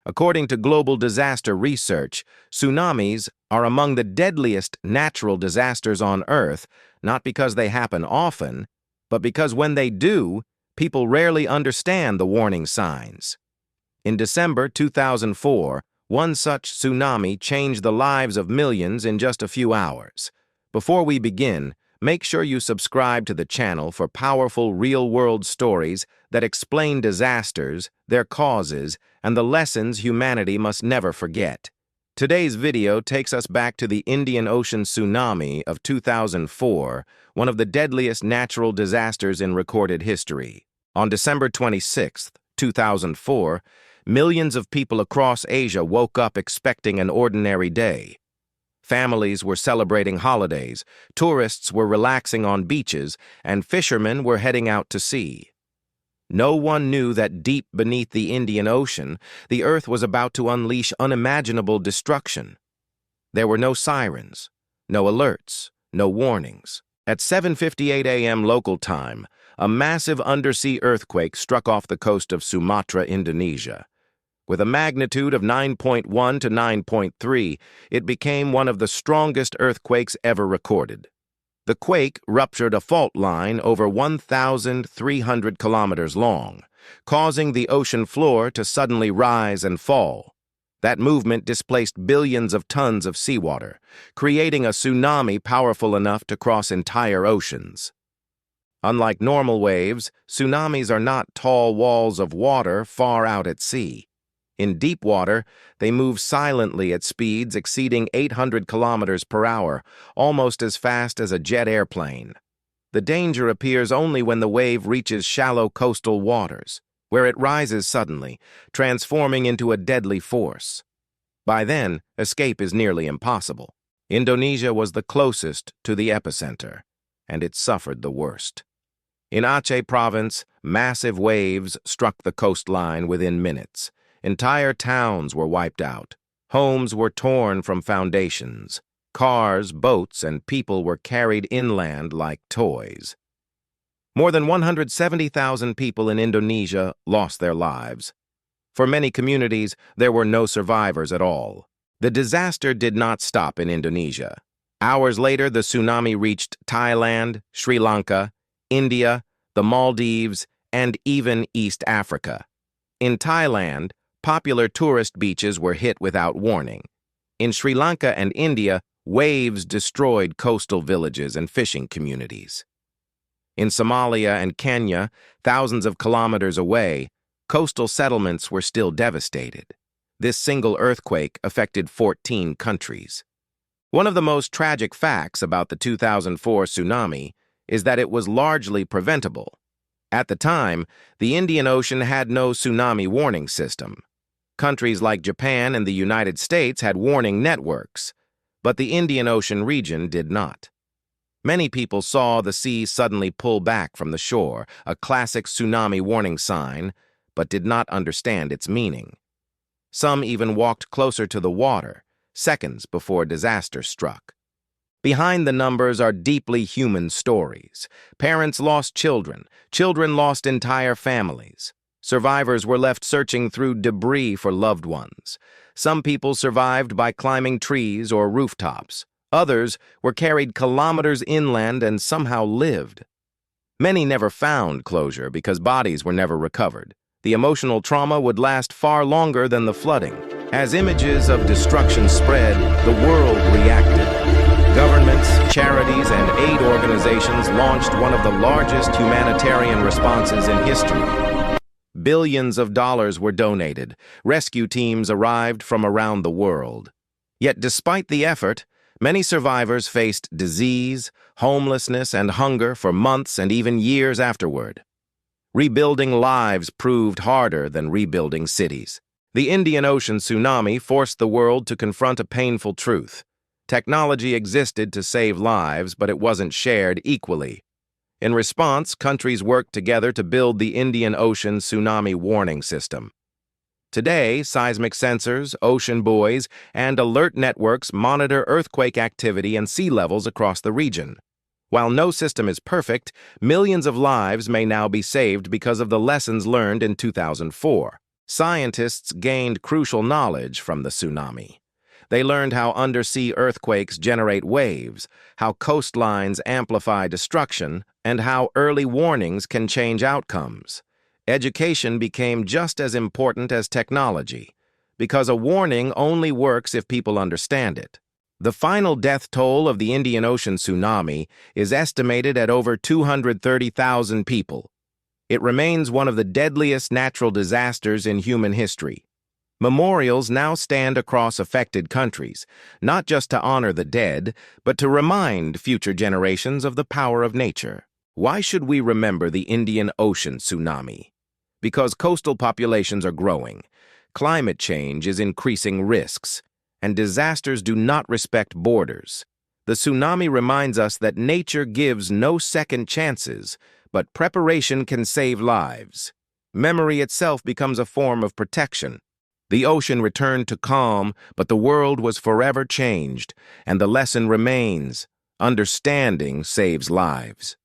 According to global disaster research, tsunamis are among the deadliest natural disasters on Earth, not because they happen often, but because when they do, people rarely understand the warning signs. In December 2004, one such tsunami changed the lives of millions in just a few hours. Before we begin, make sure you subscribe to the channel for powerful real-world stories that explain disasters, their causes, and the lessons humanity must never forget. Today's video takes us back to the Indian Ocean tsunami of 2004, one of the deadliest natural disasters in recorded history. On December 26, 2004, millions of people across Asia woke up expecting an ordinary day. Families were celebrating holidays, tourists were relaxing on beaches, and fishermen were heading out to sea. No one knew that deep beneath the Indian Ocean, the Earth was about to unleash unimaginable destruction. There were no sirens, no alerts, no warnings. At 7:58 a.m. local time, a massive undersea earthquake struck off the coast of Sumatra, Indonesia. With a magnitude of 9.1 to 9.3, it became one of the strongest earthquakes ever recorded. The quake ruptured a fault line over 1,300 kilometers long, causing the ocean floor to suddenly rise and fall. That movement displaced billions of tons of seawater, creating a tsunami powerful enough to cross entire oceans. Unlike normal waves, tsunamis are not tall walls of water far out at sea. In deep water, they move silently at speeds exceeding 800 kilometers per hour, almost as fast as a jet airplane. The danger appears only when the wave reaches shallow coastal waters, where it rises suddenly, transforming into a deadly force. By then, escape is nearly impossible. Indonesia was the closest to the epicenter, and it suffered the worst. In Aceh province, massive waves struck the coastline within minutes. Entire towns were wiped out. Homes were torn from foundations. Cars, boats, and people were carried inland like toys. More than 170,000 people in Indonesia lost their lives. For many communities, there were no survivors at all. The disaster did not stop in Indonesia. Hours later, the tsunami reached Thailand, Sri Lanka, India, the Maldives, and even East Africa. In Thailand, popular tourist beaches were hit without warning. In Sri Lanka and India, waves destroyed coastal villages and fishing communities. In Somalia and Kenya, thousands of kilometers away, coastal settlements were still devastated. This single earthquake affected 14 countries. One of the most tragic facts about the 2004 tsunami is that it was largely preventable. At the time, the Indian Ocean had no tsunami warning system. Countries like Japan and the United States had warning networks, but the Indian Ocean region did not. Many people saw the sea suddenly pull back from the shore, a classic tsunami warning sign, but did not understand its meaning. Some even walked closer to the water, seconds before disaster struck. Behind the numbers are deeply human stories. Parents lost children, children lost entire families. Survivors were left searching through debris for loved ones. Some people survived by climbing trees or rooftops. Others were carried kilometers inland and somehow lived. Many never found closure because bodies were never recovered. The emotional trauma would last far longer than the flooding. As images of destruction spread, the world reacted. Governments, charities, and aid organizations launched one of the largest humanitarian responses in history. Billions of dollars were donated. Rescue teams arrived from around the world. Yet despite the effort, many survivors faced disease, homelessness, and hunger for months and even years afterward. Rebuilding lives proved harder than rebuilding cities. The Indian Ocean tsunami forced the world to confront a painful truth. Technology existed to save lives, but it wasn't shared equally. In response, countries worked together to build the Indian Ocean tsunami warning system. Today, seismic sensors, ocean buoys, and alert networks monitor earthquake activity and sea levels across the region. While no system is perfect, millions of lives may now be saved because of the lessons learned in 2004. Scientists gained crucial knowledge from the tsunami. They learned how undersea earthquakes generate waves, how coastlines amplify destruction, and how early warnings can change outcomes. Education became just as important as technology, because a warning only works if people understand it. The final death toll of the Indian Ocean tsunami is estimated at over 230,000 people. It remains one of the deadliest natural disasters in human history. Memorials now stand across affected countries, not just to honor the dead, but to remind future generations of the power of nature. Why should we remember the Indian Ocean tsunami? Because coastal populations are growing, climate change is increasing risks, and disasters do not respect borders. The tsunami reminds us that nature gives no second chances, but preparation can save lives. Memory itself becomes a form of protection. The ocean returned to calm, but the world was forever changed, and the lesson remains: understanding saves lives.